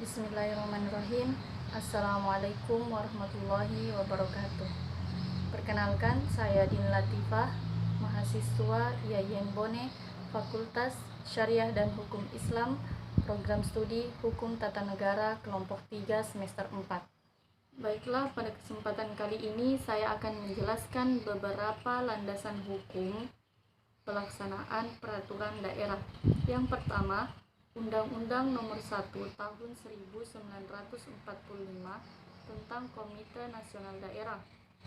Bismillahirrahmanirrahim. Assalamualaikum warahmatullahi wabarakatuh. Perkenalkan, saya Din Latifah, mahasiswa IAIN Bone, Fakultas Syariah dan Hukum Islam, Program Studi Hukum Tata Negara Kelompok 3 Semester 4. Baiklah, pada kesempatan kali ini saya akan menjelaskan beberapa landasan hukum pelaksanaan peraturan daerah. Yang pertama, Undang-Undang Nomor 1 Tahun 1945 tentang Komite Nasional Daerah.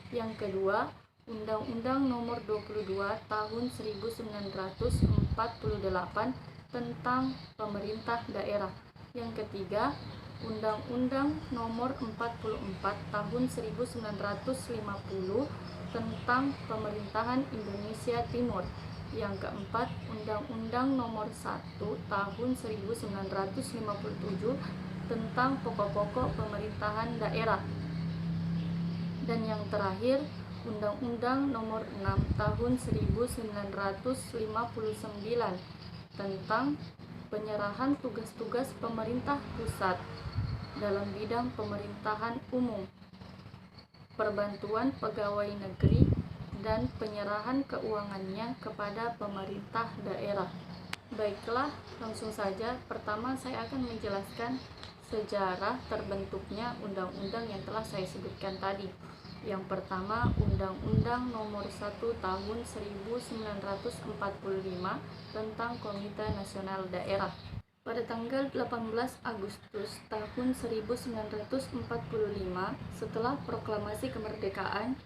Yang kedua, Undang-Undang Nomor 22 Tahun 1948 tentang Pemerintah Daerah. Yang ketiga, Undang-Undang Nomor 44 Tahun 1950 tentang Pemerintahan Indonesia Timur. Yang keempat, Undang-Undang Nomor 1 Tahun 1957 tentang Pokok-pokok Pemerintahan Daerah. Dan yang terakhir, Undang-Undang Nomor 6 Tahun 1959 tentang penyerahan tugas-tugas pemerintah pusat dalam bidang pemerintahan umum, perbantuan pegawai negeri, dan penyerahan keuangannya kepada pemerintah daerah. Baiklah, langsung saja. Pertama, saya akan menjelaskan sejarah terbentuknya undang-undang yang telah saya sebutkan tadi. Yang pertama, Undang-Undang Nomor 1 Tahun 1945 tentang Komite Nasional Daerah. Pada tanggal 18 Agustus tahun 1945, setelah proklamasi kemerdekaan,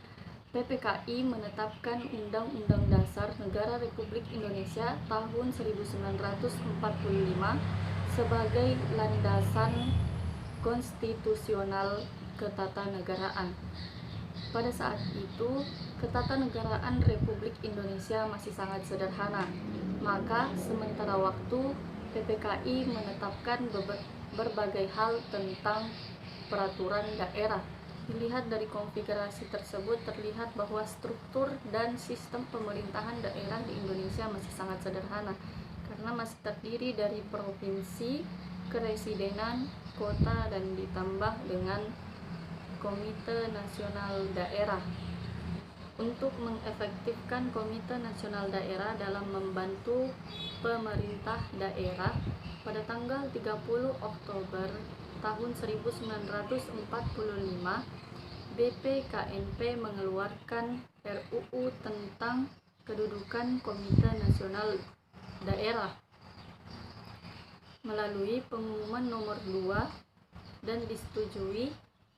PPKI menetapkan Undang-Undang Dasar Negara Republik Indonesia tahun 1945 sebagai landasan konstitusional ketatanegaraan. Pada saat itu, ketatanegaraan Republik Indonesia masih sangat sederhana. Maka, sementara waktu, PPKI menetapkan berbagai hal tentang peraturan daerah. Dilihat dari konfigurasi tersebut, terlihat bahwa struktur dan sistem pemerintahan daerah di Indonesia masih sangat sederhana, karena masih terdiri dari provinsi, keresidenan, kota, dan ditambah dengan Komite Nasional Daerah. Untuk mengefektifkan Komite Nasional Daerah dalam membantu pemerintah daerah, pada tanggal 30 Oktober tahun 1945, BPKNP mengeluarkan RUU tentang kedudukan Komite Nasional Daerah melalui pengumuman nomor 2 dan disetujui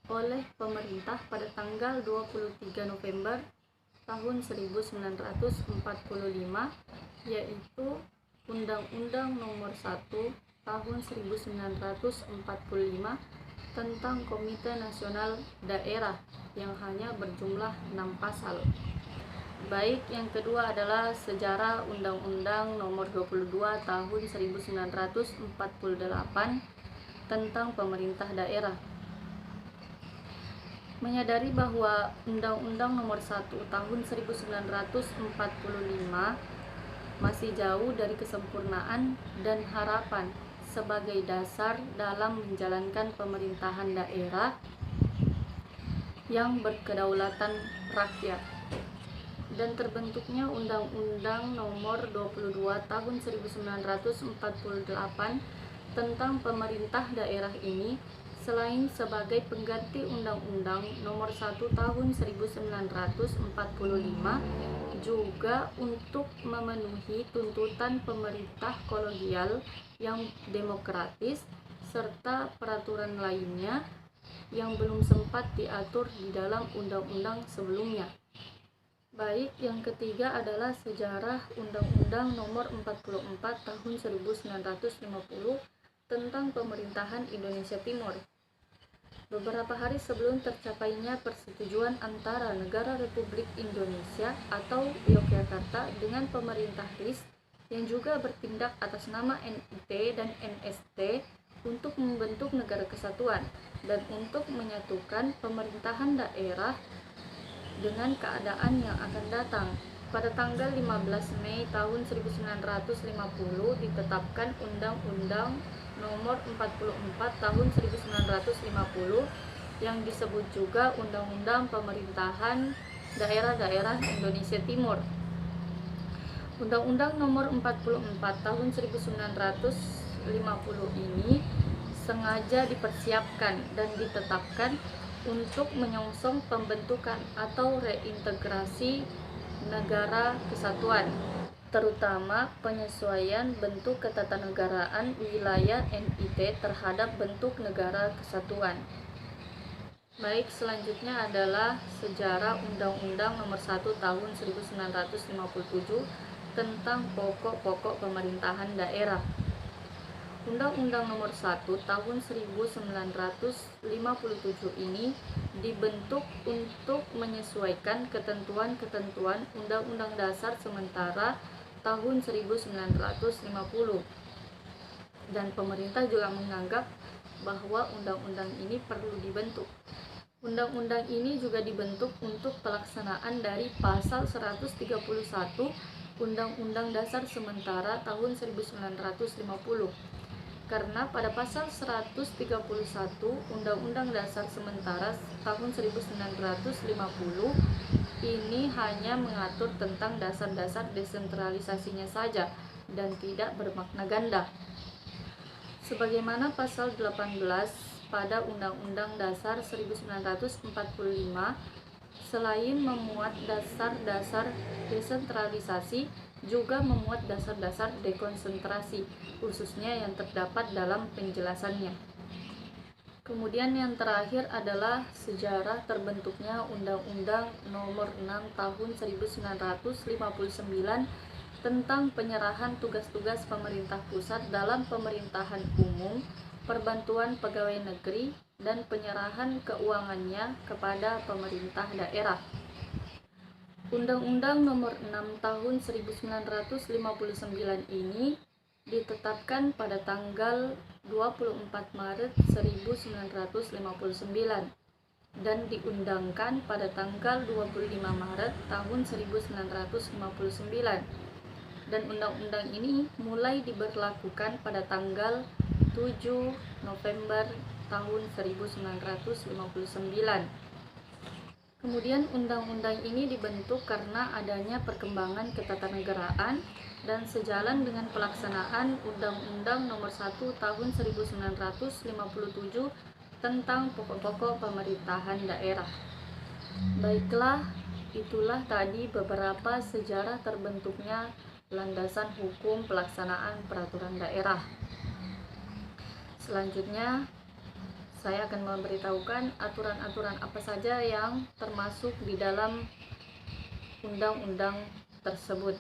oleh pemerintah pada tanggal 23 November tahun 1945, yaitu Undang-Undang Nomor 1 Tahun 1945 tentang Komite Nasional Daerah yang hanya berjumlah 6 pasal. Baik, yang kedua adalah sejarah Undang-Undang Nomor 22 Tahun 1948 tentang Pemerintah Daerah. Menyadari bahwa Undang-Undang Nomor 1 Tahun 1945 masih jauh dari kesempurnaan dan harapan sebagai dasar dalam menjalankan pemerintahan daerah yang berkedaulatan rakyat, dan terbentuknya Undang-Undang Nomor 22 Tahun 1948 tentang pemerintah daerah ini, selain sebagai pengganti Undang-Undang Nomor 1 Tahun 1945, juga untuk memenuhi tuntutan pemerintah kolegial yang demokratis serta peraturan lainnya yang belum sempat diatur di dalam undang-undang sebelumnya. Baik, yang ketiga adalah sejarah Undang-Undang Nomor 44 Tahun 1950 tentang Pemerintahan Indonesia Timur. Beberapa hari sebelum tercapainya persetujuan antara Negara Republik Indonesia atau Yogyakarta dengan pemerintah RIS yang juga bertindak atas nama NIT dan NST untuk membentuk negara kesatuan dan untuk menyatukan pemerintahan daerah dengan keadaan yang akan datang. Pada tanggal 15 Mei tahun 1950 ditetapkan Undang-Undang Nomor 44 Tahun 1950 yang disebut juga Undang-Undang Pemerintahan Daerah-Daerah Indonesia Timur. Undang-Undang Nomor 44 Tahun 1950 ini sengaja dipersiapkan dan ditetapkan untuk menyongsong pembentukan atau reintegrasi negara kesatuan, terutama penyesuaian bentuk ketatanegaraan wilayah NIT terhadap bentuk negara kesatuan. Baik, selanjutnya adalah sejarah Undang-Undang Nomor 1 Tahun 1957 tentang pokok-pokok pemerintahan daerah. Undang-Undang Nomor 1 Tahun 1957 ini dibentuk untuk menyesuaikan ketentuan-ketentuan Undang-Undang Dasar sementara tahun 1950. Dan pemerintah juga menganggap bahwa undang-undang ini perlu dibentuk. Undang-undang ini juga dibentuk untuk pelaksanaan dari pasal 131 Undang-Undang Dasar Sementara tahun 1950. Karena pada pasal 131 Undang-Undang Dasar Sementara tahun 1950 ini hanya mengatur tentang dasar-dasar desentralisasinya saja dan tidak bermakna ganda. Sebagaimana pasal 18 pada Undang-Undang Dasar 1945, selain memuat dasar-dasar desentralisasi, juga memuat dasar-dasar dekonsentrasi, khususnya yang terdapat dalam penjelasannya. Kemudian yang terakhir adalah sejarah terbentuknya Undang-Undang Nomor 6 Tahun 1959 tentang penyerahan tugas-tugas pemerintah pusat dalam pemerintahan umum, perbantuan pegawai negeri, dan penyerahan keuangannya kepada pemerintah daerah. Undang-Undang Nomor 6 Tahun 1959 ini ditetapkan pada tanggal 24 Maret 1959 dan diundangkan pada tanggal 25 Maret tahun 1959. Dan undang-undang ini mulai diberlakukan pada tanggal 7 November tahun 1959. Kemudian undang-undang ini dibentuk karena adanya perkembangan ketatanegaraan dan sejalan dengan pelaksanaan Undang-Undang Nomor 1 Tahun 1957 tentang pokok-pokok pemerintahan daerah. Baiklah, itulah tadi beberapa sejarah terbentuknya landasan hukum pelaksanaan peraturan daerah. Selanjutnya saya akan memberitahukan aturan-aturan apa saja yang termasuk di dalam undang-undang tersebut.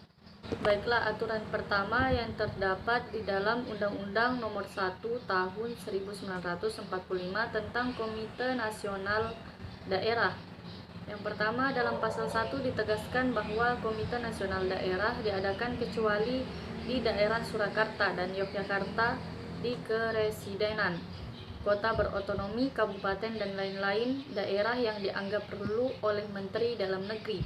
Baiklah, aturan pertama yang terdapat di dalam Undang-Undang Nomor 1 Tahun 1945 tentang Komite Nasional Daerah. Yang pertama, dalam pasal 1 ditegaskan bahwa Komite Nasional Daerah diadakan kecuali di daerah Surakarta dan Yogyakarta di keresidenan, kota berotonomi, kabupaten, dan lain-lain daerah yang dianggap perlu oleh Menteri Dalam Negeri.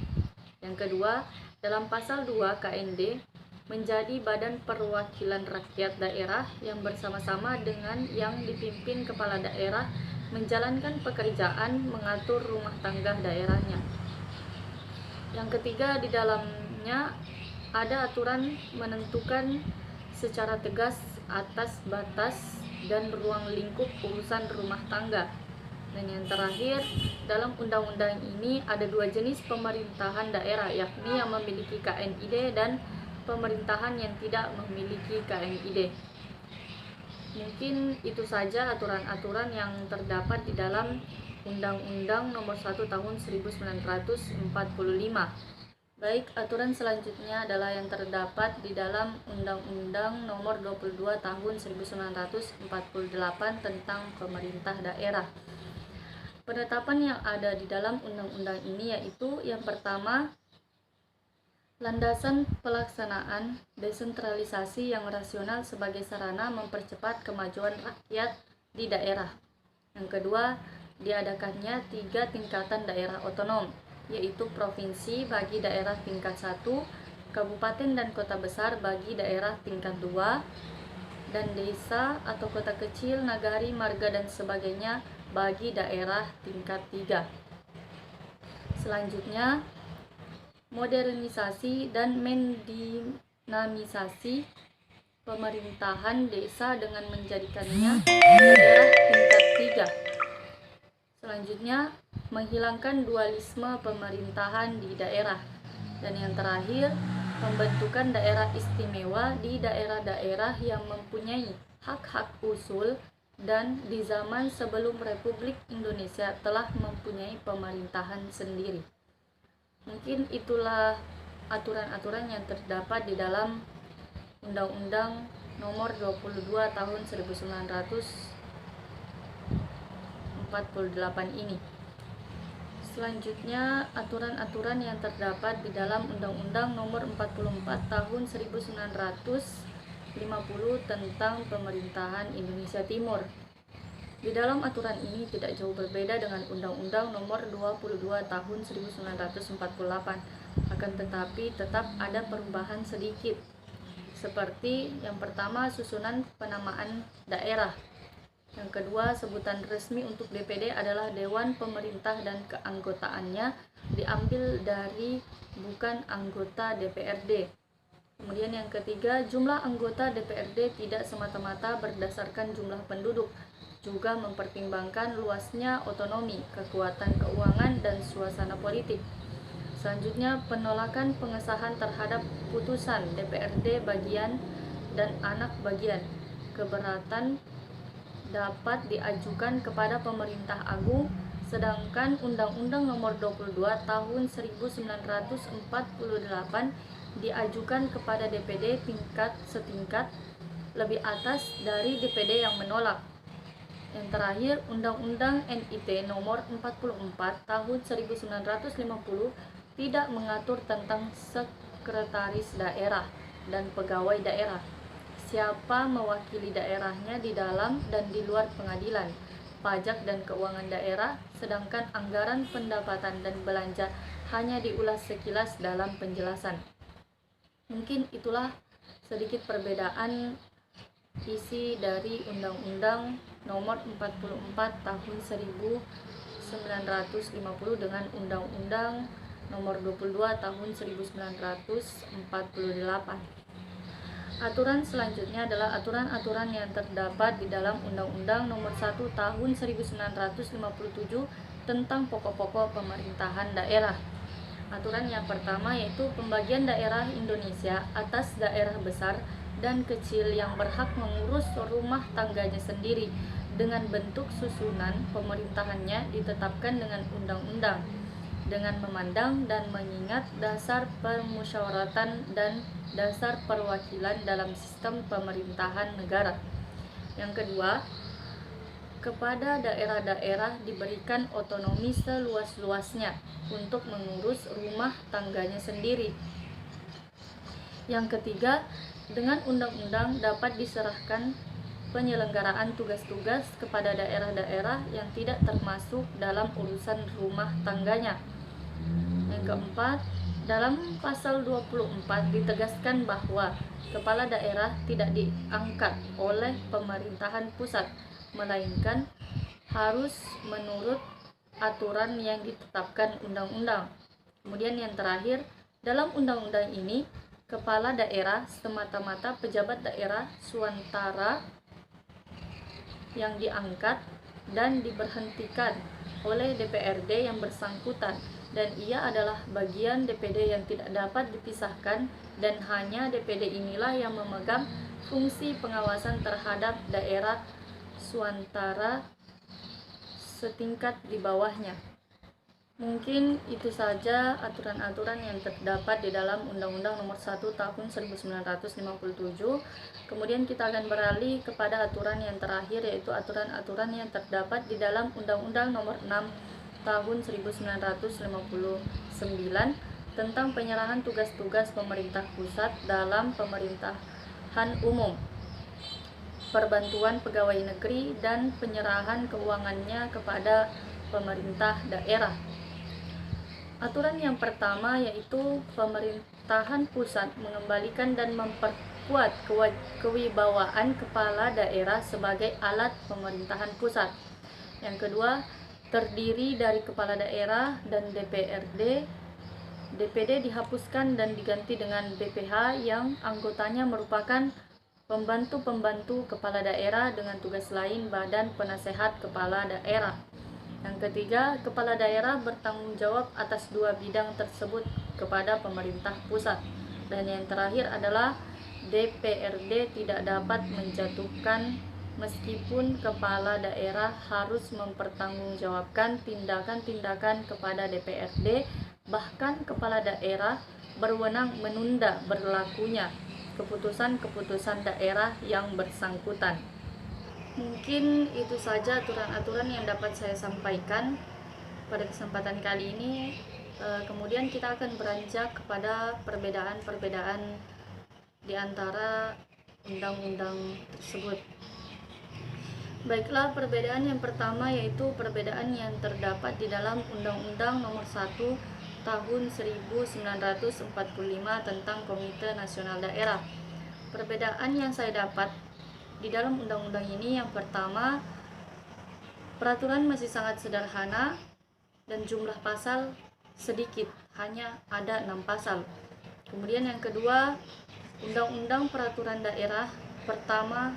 Yang kedua, dalam pasal 2 KND menjadi badan perwakilan rakyat daerah yang bersama-sama dengan yang dipimpin kepala daerah menjalankan pekerjaan mengatur rumah tangga daerahnya. Yang ketiga, di dalamnya ada aturan menentukan secara tegas atas batas dan ruang lingkup urusan rumah tangga. Dan yang terakhir, dalam undang-undang ini ada dua jenis pemerintahan daerah, yakni yang memiliki KNID dan pemerintahan yang tidak memiliki KNID. Mungkin itu saja aturan-aturan yang terdapat di dalam Undang-Undang Nomor 1 Tahun 1945. Baik, aturan selanjutnya adalah yang terdapat di dalam Undang-Undang Nomor 22 Tahun 1948 tentang pemerintah daerah. Penetapan yang ada di dalam undang-undang ini yaitu yang pertama, landasan pelaksanaan desentralisasi yang rasional sebagai sarana mempercepat kemajuan rakyat di daerah. Yang kedua, diadakannya 3 tingkatan daerah otonom, yaitu provinsi bagi daerah tingkat 1, kabupaten dan kota besar bagi daerah tingkat 2, dan desa atau kota kecil, nagari, marga, dan sebagainya bagi daerah tingkat 3. Selanjutnya, modernisasi dan mendinamisasi pemerintahan desa dengan menjadikannya daerah tingkat 3. Selanjutnya, menghilangkan dualisme pemerintahan di daerah. Dan yang terakhir, pembentukan daerah istimewa di daerah-daerah yang mempunyai hak-hak usul dan di zaman sebelum Republik Indonesia telah mempunyai pemerintahan sendiri. Mungkin itulah aturan-aturan yang terdapat di dalam Undang-Undang Nomor 22 Tahun 1948 ini. Selanjutnya, aturan-aturan yang terdapat di dalam Undang-Undang Nomor 44 Tahun 1950 tentang Pemerintahan Indonesia Timur. Di dalam aturan ini tidak jauh berbeda dengan Undang-Undang Nomor 22 Tahun 1948, akan tetapi tetap ada perubahan sedikit. Seperti yang pertama, susunan penamaan daerah. Yang kedua, sebutan resmi untuk DPD adalah Dewan Pemerintah dan keanggotaannya diambil dari bukan anggota DPRD. Kemudian yang ketiga, jumlah anggota DPRD tidak semata-mata berdasarkan jumlah penduduk, juga mempertimbangkan luasnya otonomi, kekuatan keuangan, dan suasana politik. Selanjutnya, penolakan pengesahan terhadap putusan DPRD bagian dan anak bagian. Keberatan dapat diajukan kepada Pemerintah Agung, sedangkan Undang-Undang Nomor 22 Tahun 1948 diajukan kepada DPD setingkat lebih atas dari DPD yang menolak. Yang terakhir, Undang-Undang NIT Nomor 44 Tahun 1950 tidak mengatur tentang sekretaris daerah dan pegawai daerah, siapa mewakili daerahnya di dalam dan di luar pengadilan, pajak dan keuangan daerah, sedangkan anggaran pendapatan dan belanja hanya diulas sekilas dalam penjelasan. Mungkin itulah sedikit perbedaan isi dari Undang-Undang Nomor 44 Tahun 1950 dengan Undang-Undang Nomor 22 Tahun 1948. Aturan selanjutnya adalah aturan-aturan yang terdapat di dalam Undang-Undang Nomor 1 Tahun 1957 tentang pokok-pokok pemerintahan daerah. Aturan yang pertama yaitu pembagian daerah Indonesia atas daerah besar dan kecil yang berhak mengurus rumah tangganya sendiri dengan bentuk susunan pemerintahannya ditetapkan dengan undang-undang dengan memandang dan mengingat dasar permusyawaratan dan dasar perwakilan dalam sistem pemerintahan negara. Yang kedua, kepada daerah-daerah diberikan otonomi seluas-luasnya untuk mengurus rumah tangganya sendiri. Yang ketiga, dengan undang-undang dapat diserahkan penyelenggaraan tugas-tugas kepada daerah-daerah yang tidak termasuk dalam urusan rumah tangganya. Yang keempat, dalam pasal 24 ditegaskan bahwa kepala daerah tidak diangkat oleh pemerintahan pusat, melainkan harus menurut aturan yang ditetapkan undang-undang. Kemudian yang terakhir, dalam undang-undang ini, kepala daerah semata-mata pejabat daerah swantara yang diangkat dan diberhentikan oleh DPRD yang bersangkutan, dan ia adalah bagian DPD yang tidak dapat dipisahkan, dan hanya DPD inilah yang memegang fungsi pengawasan terhadap daerah swantara setingkat di bawahnya. Mungkin itu saja aturan-aturan yang terdapat di dalam Undang-Undang Nomor 1 Tahun 1957. Kemudian kita akan beralih kepada aturan yang terakhir, yaitu aturan-aturan yang terdapat di dalam Undang-Undang Nomor 6 Tahun 1959 tentang penyerahan tugas-tugas pemerintah pusat dalam pemerintahan umum, perbantuan pegawai negeri, dan penyerahan keuangannya kepada pemerintah daerah. Aturan yang pertama yaitu pemerintahan pusat mengembalikan dan memperkuat kewibawaan kepala daerah sebagai alat pemerintahan pusat. Yang kedua, terdiri dari kepala daerah dan DPRD. DPD dihapuskan dan diganti dengan BPH yang anggotanya merupakan pembantu-pembantu kepala daerah dengan tugas lain Badan Penasehat Kepala Daerah. Yang ketiga, kepala daerah bertanggung jawab atas dua bidang tersebut kepada pemerintah pusat. Dan yang terakhir adalah DPRD tidak dapat menjatuhkan meskipun kepala daerah harus mempertanggungjawabkan tindakan-tindakan kepada DPRD, bahkan kepala daerah berwenang menunda berlakunya keputusan-keputusan daerah yang bersangkutan. Mungkin itu saja aturan-aturan yang dapat saya sampaikan pada kesempatan kali ini. Kemudian kita akan beranjak kepada perbedaan-perbedaan di antara undang-undang tersebut. Baiklah, perbedaan yang pertama yaitu perbedaan yang terdapat di dalam Undang-Undang Nomor 1 Tahun 1945 tentang Komite Nasional Daerah. Perbedaan yang saya dapat di dalam undang-undang ini, yang pertama, peraturan masih sangat sederhana dan jumlah pasal sedikit, hanya ada 6 pasal. Kemudian yang kedua, Undang-Undang Peraturan Daerah pertama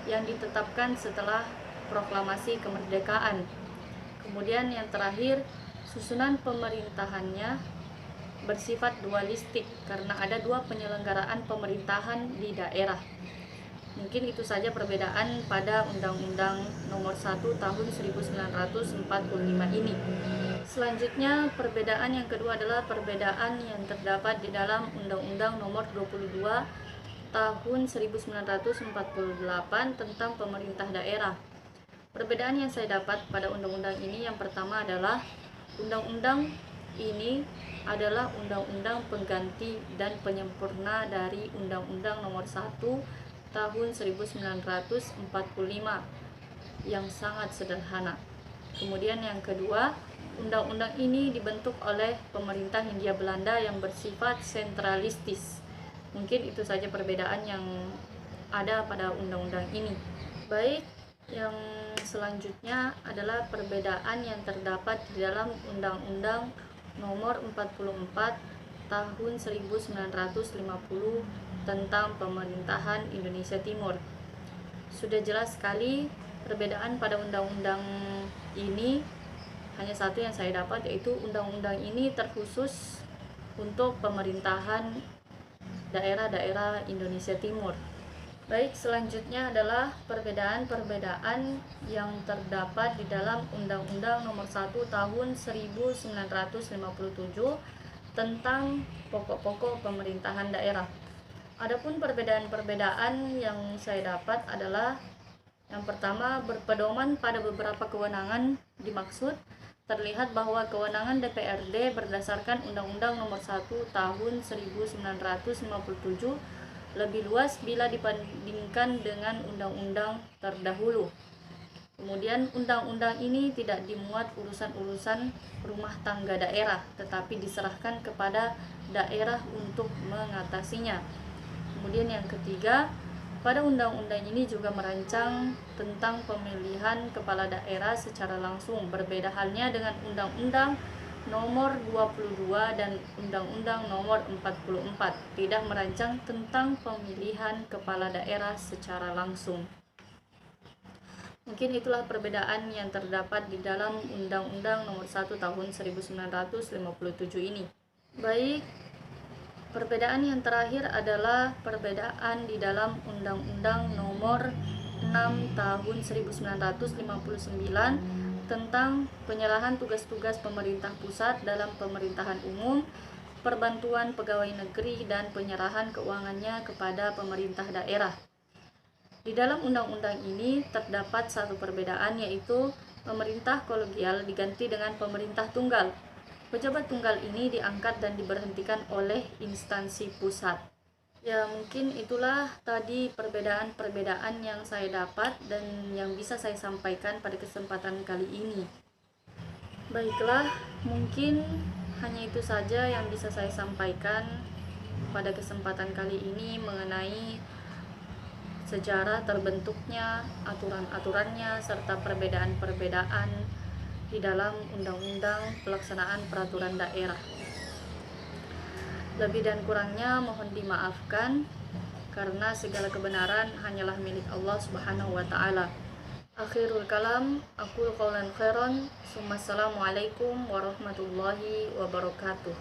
yang ditetapkan setelah proklamasi kemerdekaan. Kemudian yang terakhir, susunan pemerintahannya bersifat dualistik karena ada dua penyelenggaraan pemerintahan di daerah. Mungkin itu saja perbedaan pada Undang-Undang Nomor 1 Tahun 1945 ini. Selanjutnya, perbedaan yang kedua adalah perbedaan yang terdapat di dalam Undang-Undang Nomor 22 Tahun 1948 tentang pemerintah daerah. Perbedaan yang saya dapat pada undang-undang ini, yang pertama adalah undang-undang ini adalah undang-undang pengganti dan penyempurna dari Undang-Undang Nomor 1 Tahun 1945 yang sangat sederhana. Kemudian yang kedua, undang-undang ini dibentuk oleh pemerintah Hindia Belanda yang bersifat sentralistis. Mungkin itu saja perbedaan yang ada pada undang-undang ini. Baik, yang selanjutnya adalah perbedaan yang terdapat di dalam Undang-Undang Nomor 44 Tahun 1950 tentang Pemerintahan Indonesia Timur. Sudah jelas sekali perbedaan pada undang-undang ini. Hanya satu yang saya dapat, yaitu undang-undang ini terkhusus untuk pemerintahan daerah-daerah Indonesia Timur. Baik, selanjutnya adalah perbedaan-perbedaan yang terdapat di dalam Undang-Undang Nomor 1 Tahun 1957 tentang pokok-pokok pemerintahan daerah. Adapun perbedaan-perbedaan yang saya dapat adalah yang pertama, berpedoman pada beberapa kewenangan dimaksud. Terlihat bahwa kewenangan DPRD berdasarkan Undang-Undang Nomor 1 Tahun 1957 lebih luas bila dibandingkan dengan undang-undang terdahulu. Kemudian undang-undang ini tidak dimuat urusan-urusan rumah tangga daerah, tetapi diserahkan kepada daerah untuk mengatasinya. Kemudian yang ketiga, pada undang-undang ini juga merancang tentang pemilihan kepala daerah secara langsung. Berbeda halnya dengan Undang-Undang Nomor 22 dan Undang-Undang Nomor 44, tidak merancang tentang pemilihan kepala daerah secara langsung. Mungkin itulah perbedaan yang terdapat di dalam Undang-Undang Nomor 1 Tahun 1957 ini. Baik, perbedaan yang terakhir adalah perbedaan di dalam Undang-Undang Nomor 6 Tahun 1959 tentang penyerahan tugas-tugas pemerintah pusat dalam pemerintahan umum, perbantuan pegawai negeri, dan penyerahan keuangannya kepada pemerintah daerah. Di dalam undang-undang ini terdapat satu perbedaan, yaitu pemerintah kolegial diganti dengan pemerintah tunggal. Pejabat tunggal ini diangkat dan diberhentikan oleh instansi pusat. Ya, mungkin itulah tadi perbedaan-perbedaan yang saya dapat dan yang bisa saya sampaikan pada kesempatan kali ini. Baiklah, mungkin hanya itu saja yang bisa saya sampaikan. pada kesempatan kali ini mengenai sejarah terbentuknya, aturan-aturannya, serta perbedaan-perbedaan di dalam Undang-Undang Pelaksanaan Peraturan Daerah. Lebih dan kurangnya mohon dimaafkan, karena segala kebenaran hanyalah milik Allah Subhanahu wa Ta'ala. Akhirul kalam, aqul qawlan khairan, summa assalamualaikum warahmatullahi wabarakatuh.